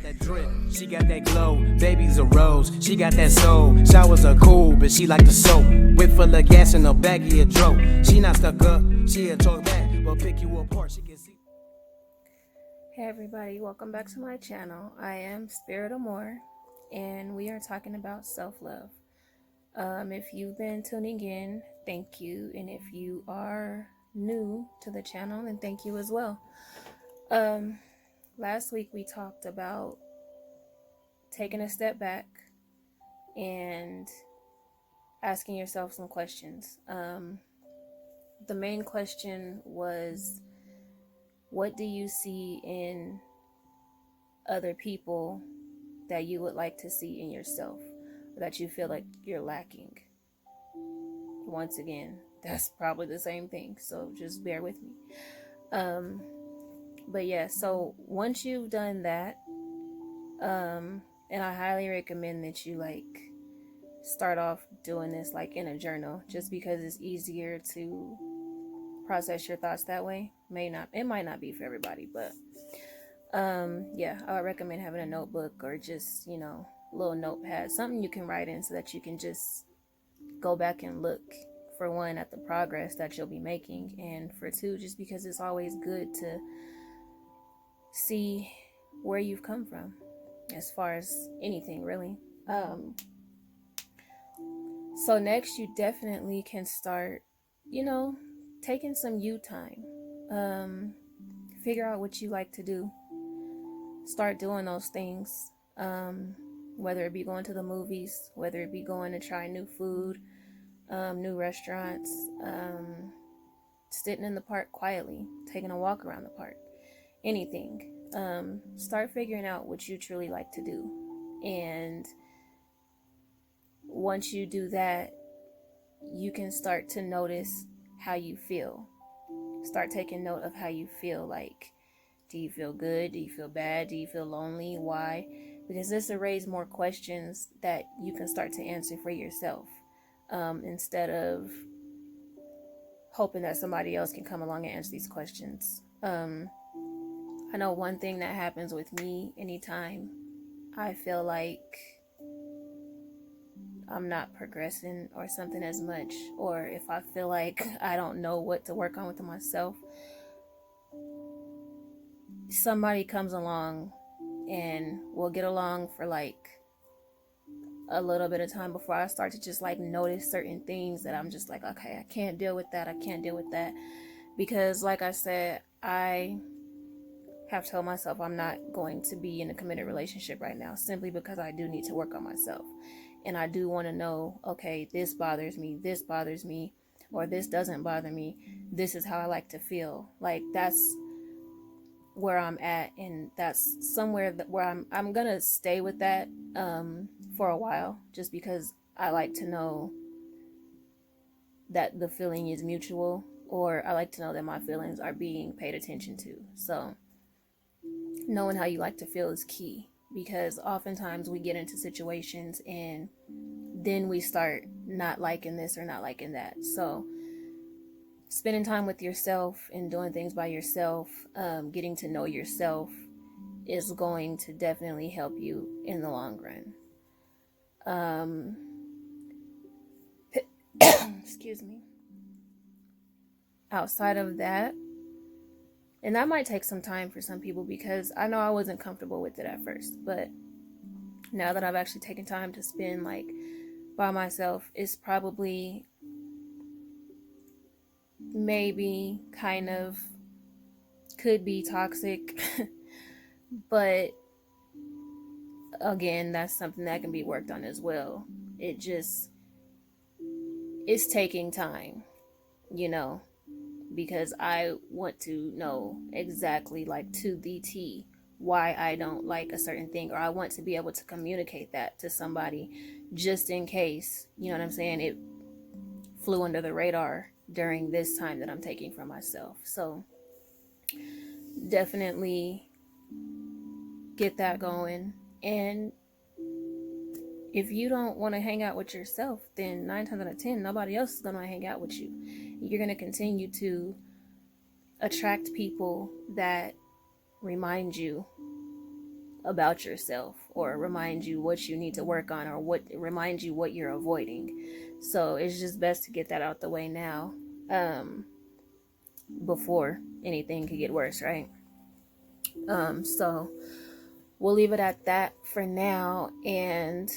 that drip, she got that glow. Baby's a rose, she got that soul. Showers are cool, but she like the soap. Whip full of gas in a baggie of dope. She not stuck up, she a talk back, but pick you apart, she can see. Hey everybody, welcome back to my channel. I am Spirit Amore, and we are talking about self-love. If you've been tuning in, thank you, and if you are new to the channel, then thank you as well. Last week we talked about taking a step back and asking yourself some questions. The main question was, what do you see in other people that you would like to see in yourself, or that you feel like you're lacking? Once again, that's probably the same thing, so just bear with me. But yeah, so once you've done that, and I highly recommend that you start off doing this in a journal, just because it's easier to process your thoughts that way. It might not be for everybody, but yeah, I would recommend having a notebook or just, a little notepad, something you can write in so that you can just go back and look, for one, at the progress that you'll be making, and for two, just because it's always good to see where you've come from as far as anything, really. So next, you definitely can start, taking some you time. Figure out what you like to do. Start doing those things. Whether it be going to the movies, whether it be going to try new food, new restaurants, sitting in the park quietly, taking a walk around the park, anything. Start figuring out what you truly like to do. And once you do that, you can start to notice how you feel. Start taking note of how you feel. Do you feel good? Do you feel bad? Do you feel lonely? Why? Because this will raise more questions that you can start to answer for yourself, instead of hoping that somebody else can come along and answer these questions. I know one thing that happens with me anytime I feel like I'm not progressing or something as much, or if I feel like I don't know what to work on with myself, somebody comes along and we'll get along for a little bit of time before I start to just notice certain things that I'm just okay, I can't deal with that. I can't deal with that. Because like I said, I have told myself I'm not going to be in a committed relationship right now, simply because I do need to work on myself. And I do want to know, okay, this bothers me, or this doesn't bother me. This is how I like to feel. That's where I'm at, and that's somewhere where I'm gonna stay with that for a while, just because I like to know that the feeling is mutual, or I like to know that my feelings are being paid attention to. So knowing how you like to feel is key, because oftentimes we get into situations and then we start not liking this or not liking that. So spending time with yourself and doing things by yourself, getting to know yourself, is going to definitely help you in the long run. Excuse me. Outside of that, and that might take some time for some people, because I know I wasn't comfortable with it at first, but now that I've actually taken time to spend by myself, it's probably maybe kind of could be toxic, but again, that's something that can be worked on as well. It's taking time, because I want to know exactly to the T why I don't like a certain thing, or I want to be able to communicate that to somebody, just in case, you know what I'm saying, it flew under the radar during this time that I'm taking for myself. So definitely get that going. And if you don't want to hang out with yourself, then 9 times out of 10, nobody else is going to hang out with you. You're going to continue to attract people that remind you about yourself, or remind you what you need to work on, or what remind you what you're avoiding. So it's just best to get that out the way now, before anything could get worse, right? So we'll leave it at that for now, and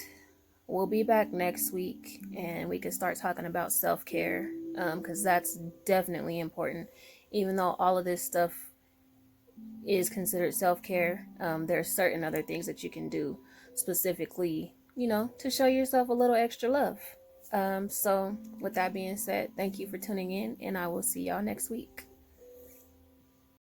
we'll be back next week, and we can start talking about self-care, because that's definitely important. Even though all of this stuff is considered self-care, there are certain other things that you can do specifically, to show yourself a little extra love. So with that being said, thank you for tuning in, and I will see y'all next week.